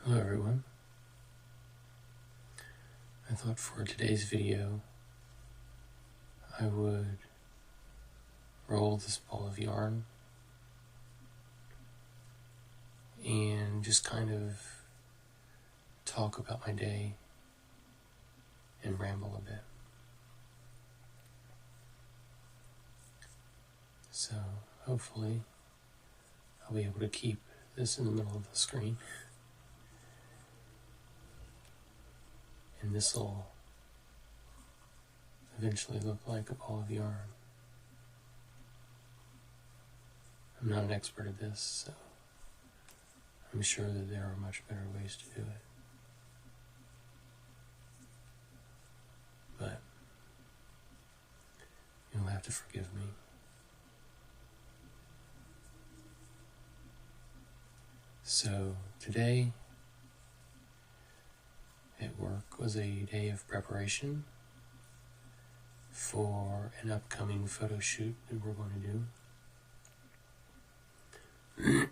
Hello everyone. I thought for today's video I would roll this ball of yarn and just kind of talk about my day and ramble a bit. So hopefully I'll be able to keep this in the middle of the screen. And this will eventually look like a ball of yarn. I'm not an expert at this, so I'm sure that there are much better ways to do it. But you'll have to forgive me. So today at work was a day of preparation for an upcoming photo shoot that we're going to do.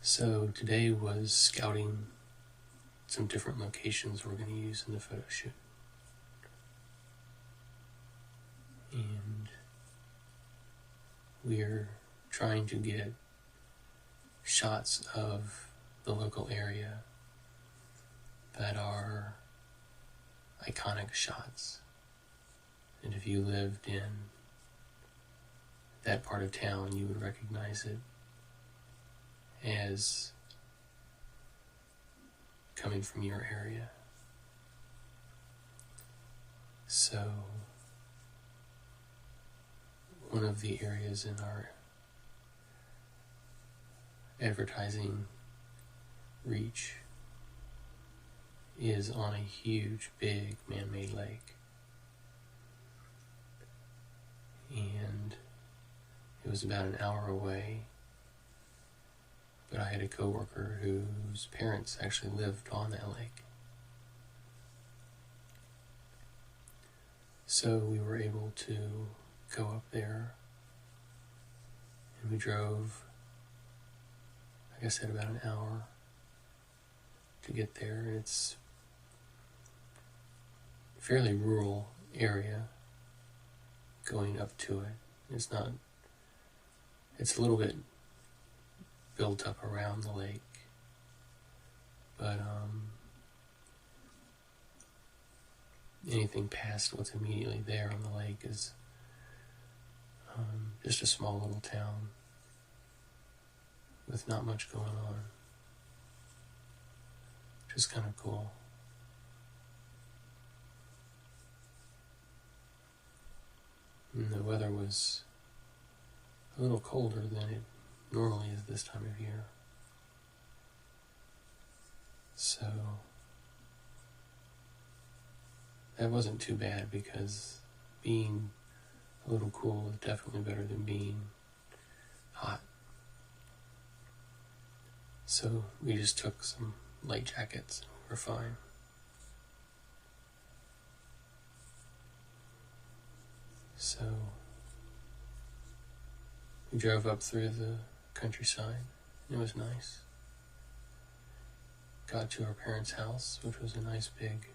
So today was scouting some different locations we're going to use in the photo shoot. And we're trying to get shots of the local area that are iconic shots. And if you lived in that part of town, you would recognize it as coming from your area. So one of the areas in our advertising reach is on a huge, big, man-made lake. And it was about an hour away, but I had a coworker whose parents actually lived on that lake. So we were able to go up there, and we drove, like I said, about an hour to get there. It's a fairly rural area going up to it. It's a little bit built up around the lake, but anything past what's immediately there on the lake is just a small little town with not much going on, which is kind of cool. And the weather was a little colder than it normally is this time of year. So that wasn't too bad, because being a little cool is definitely better than being hot. So we just took some light jackets and we're fine. So we drove up through the countryside. It was nice. Got to our parents' house, which was a nice big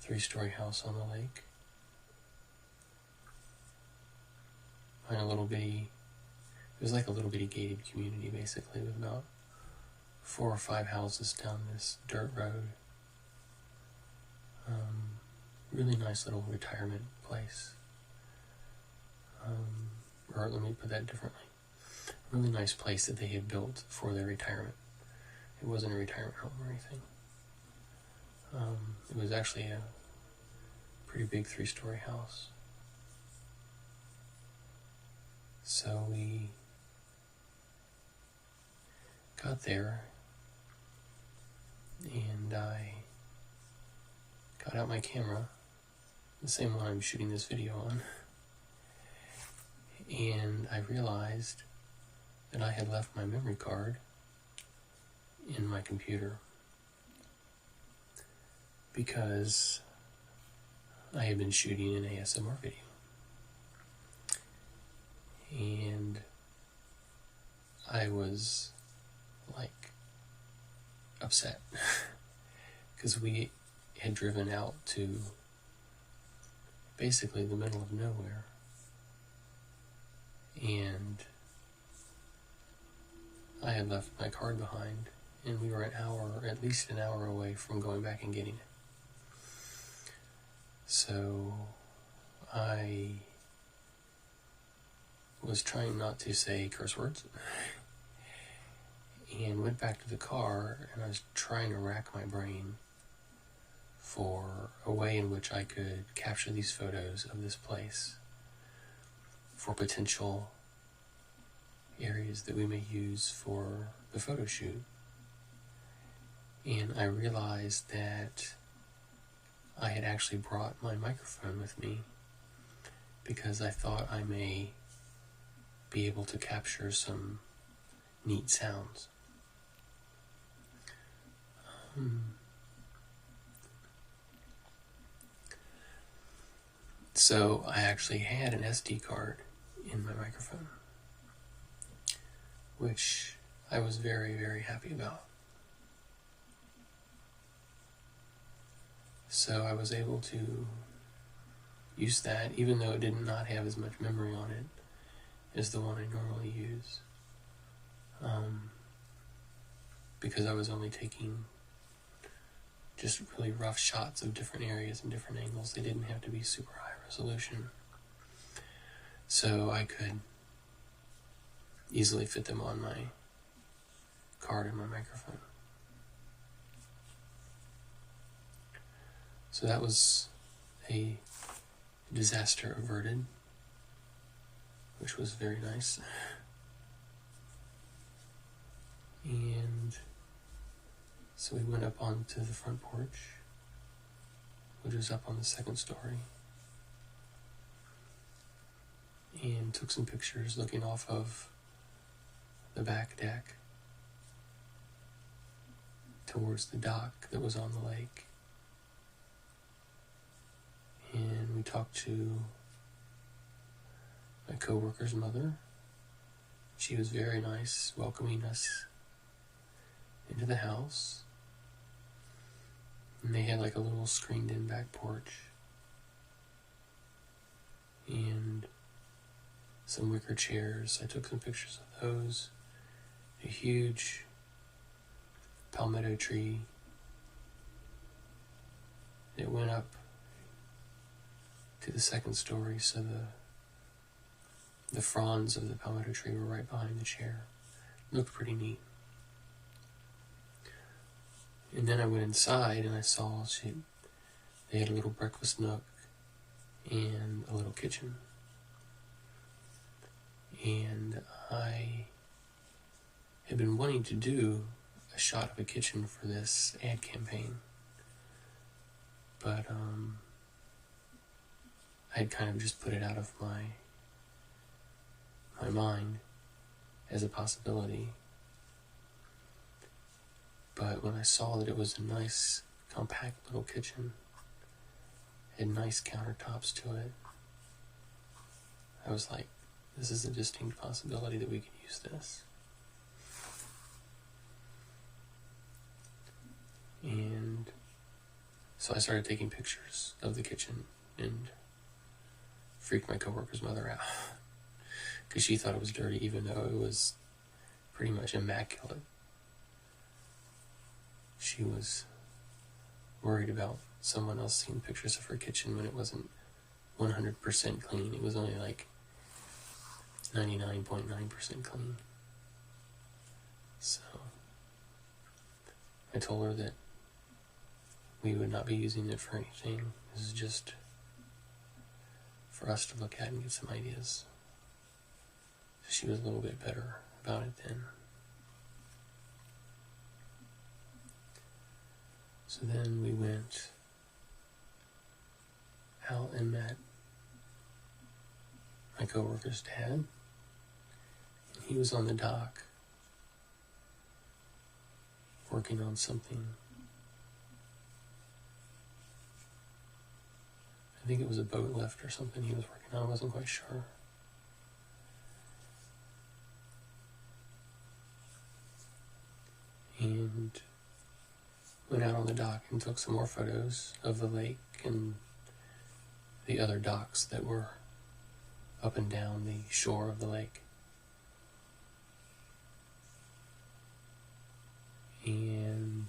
3-story house on the lake. On a little bitty, it was like a little bitty gated community basically, with about 4 or 5 houses down this dirt road. Really nice little retirement place. Or let me put that differently. A really nice place that they had built for their retirement. It wasn't a retirement home or anything. It was actually a pretty big 3-story house. So we got there, and I got out my camera, the same one I'm shooting this video on, and I realized that I had left my memory card in my computer, because I had been shooting an ASMR video. And I was like upset because we had driven out to basically the middle of nowhere, and I had left my card behind, and we were at least an hour away from going back and getting it. So I was trying not to say curse words and went back to the car, and I was trying to rack my brain for a way in which I could capture these photos of this place for potential areas that we may use for the photo shoot. And I realized that I had actually brought my microphone with me because I thought I may be able to capture some neat sounds. So I actually had an SD card in my microphone, which I was very, very happy about. So I was able to use that, even though it did not have as much memory on it as the one I normally use, because I was only taking just really rough shots of different areas and different angles. They didn't have to be super high resolution. So I could easily fit them on my card and my microphone. So that was a disaster averted, which was very nice. And so we went up onto the front porch, which was up on the second story, and took some pictures looking off of the back deck towards the dock that was on the lake. And we talked to my coworker's mother. She was very nice, welcoming us into the house. And they had like a little screened-in back porch and some wicker chairs. I took some pictures of those. A huge palmetto tree that went up to the second story, so the fronds of the palmetto tree were right behind the chair. Looked pretty neat. And then I went inside and I saw they had a little breakfast nook and a little kitchen. And I had been wanting to do a shot of a kitchen for this ad campaign, but I had kind of just put it out of my mind as a possibility. But when I saw that it was a nice, compact little kitchen, had nice countertops to it, I was like, this is a distinct possibility that we could use this. And so I started taking pictures of the kitchen and freaked my coworker's mother out because she thought it was dirty, even though it was pretty much immaculate. She was worried about someone else seeing pictures of her kitchen when it wasn't 100% clean. It was only like 99.9% clean. So I told her that we would not be using it for anything. This is just for us to look at and get some ideas. She was a little bit better about it then. So then we went out and met my coworker's dad. And he was on the dock working on something. I think it was a boat lift or something he was working on. I wasn't quite sure. and went out on the dock and took some more photos of the lake and the other docks that were up and down the shore of the lake. And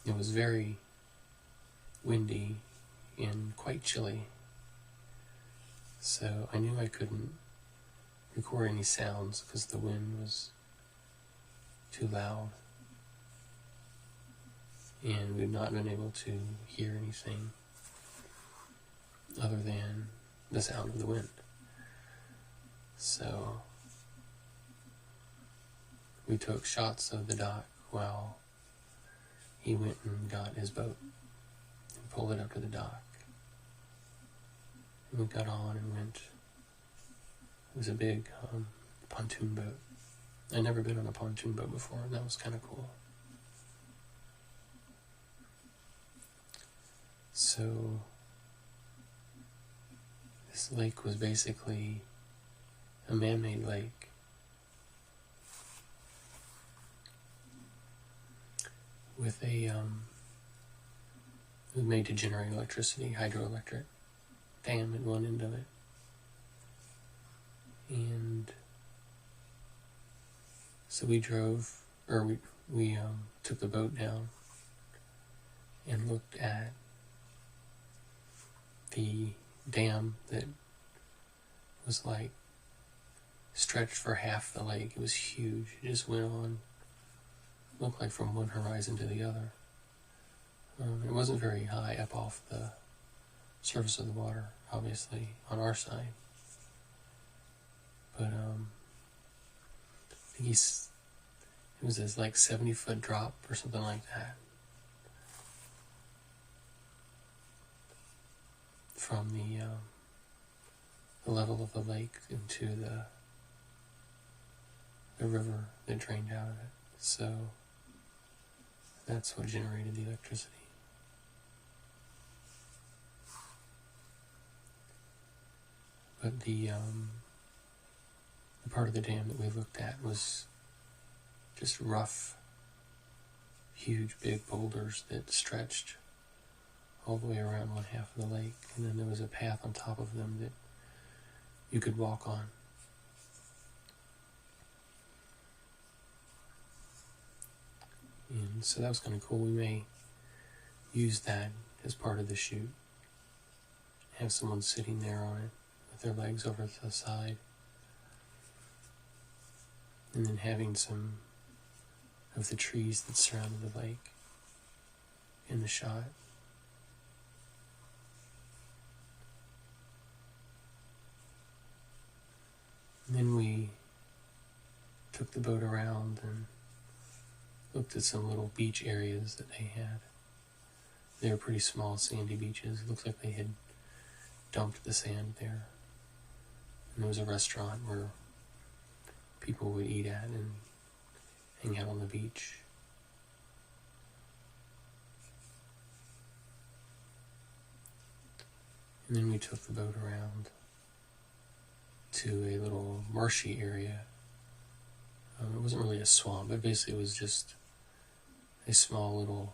it was very windy and quite chilly, so I knew I couldn't record any sounds because the wind was too loud, and we've not been able to hear anything other than the sound of the wind. So we took shots of the dock while he went and got his boat and pulled it up to the dock. And we got on and went. It was a big pontoon boat. I'd never been on a pontoon boat before, and that was kind of cool. So this lake was basically a man-made lake with a it was made to generate electricity, hydroelectric dam at one end of it. And so we drove, or we took the boat down and looked at the dam that was like stretched for half the lake. It was huge. It just went on, looked like from one horizon to the other. It wasn't very high up off the surface of the water, obviously, on our side. But I think it was this like 70-foot drop or something like that from the level of the lake into the river that drained out of it. So that's what generated the electricity. But the part of the dam that we looked at was just rough, huge, big boulders that stretched all the way around one half of the lake, and then there was a path on top of them that you could walk on. And so that was kind of cool. We may use that as part of the shoot. Have someone sitting there on it with their legs over to the side, and then having some of the trees that surrounded the lake in the shot. And then we took the boat around and looked at some little beach areas that they had. They were pretty small, sandy beaches. It looked like they had dumped the sand there. And there was a restaurant where people would eat at and hang out on the beach. And then we took the boat around to a little marshy area. It wasn't really a swamp, but basically it was just a small little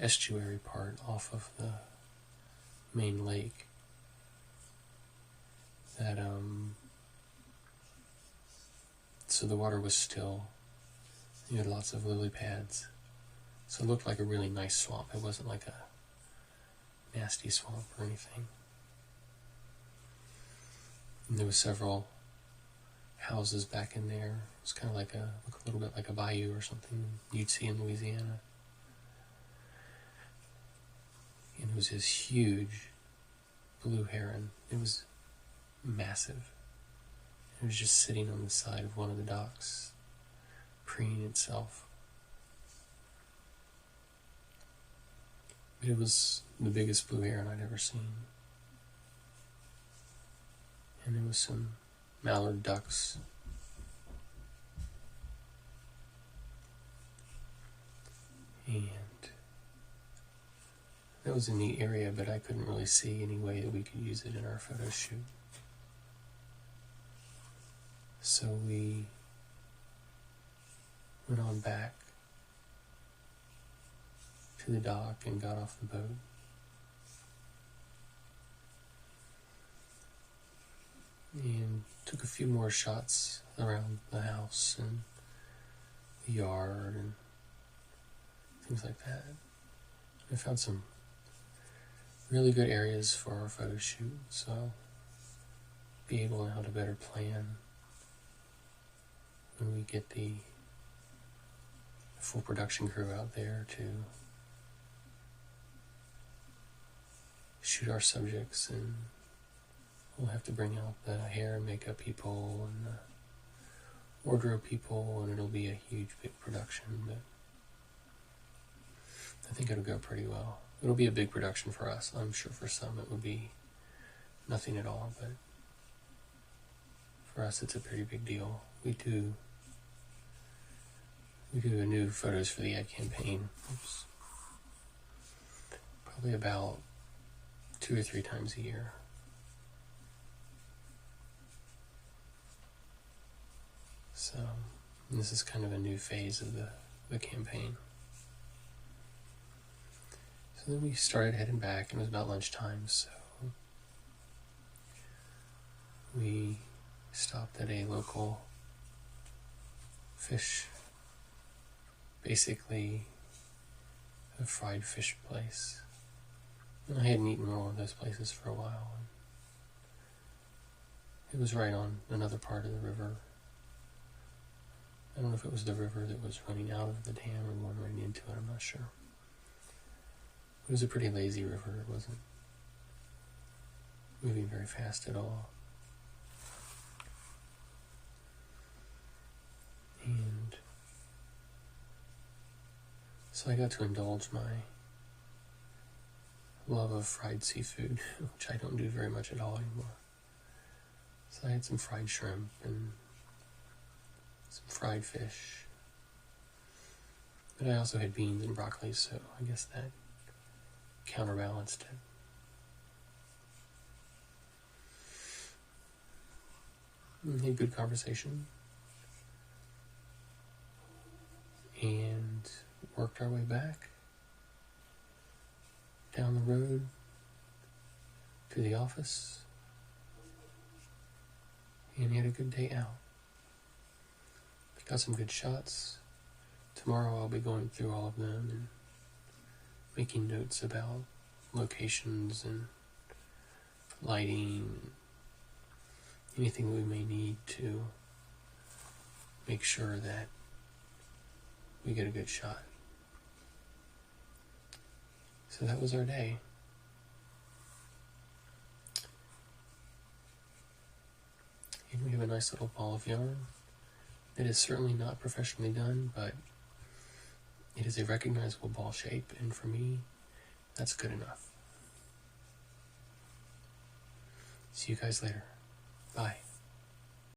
estuary part off of the main lake that so the water was still. You had lots of lily pads, so it looked like a really nice swamp. It wasn't like a nasty swamp or anything. And there were several houses back in there. It was kind of like looked a little bit like a bayou or something you'd see in Louisiana. And it was this huge blue heron. It was massive. It was just sitting on the side of one of the docks, preening itself. It was the biggest blue heron I'd ever seen. And there was some mallard ducks. And that was a neat area, but I couldn't really see any way that we could use it in our photo shoot. So we went on back to the dock and got off the boat. And took a few more shots around the house and the yard and things like that. I found some really good areas for our photo shoot, so I'll be able now to better plan when we get the full production crew out there to shoot our subjects, and we'll have to bring out the hair and makeup people and the wardrobe people, and it'll be a huge, big production, but I think it'll go pretty well. It'll be a big production for us. I'm sure for some it would be nothing at all, but for us it's a pretty big deal. We do a new photos for the ad campaign. Oops. Probably about 2 or 3 times a year. So this is kind of a new phase of the campaign. So then we started heading back, and it was about lunchtime, so we stopped at a local fish, basically a fried fish place. And I hadn't eaten one of those places for a while. It was right on another part of the river. I don't know if it was the river that was running out of the dam or the one running into it, I'm not sure. It was a pretty lazy river. It wasn't moving very fast at all. And so I got to indulge my love of fried seafood, which I don't do very much at all anymore. So I had some fried shrimp and some fried fish. But I also had beans and broccoli, so I guess that counterbalanced it. We had good conversation and worked our way back down the road to the office, and had a good day out. Got some good shots. Tomorrow I'll be going through all of them and making notes about locations and lighting, anything we may need to make sure that we get a good shot. So that was our day. And we have a nice little ball of yarn. It is certainly not professionally done, but it is a recognizable ball shape, and for me, that's good enough. See you guys later. Bye.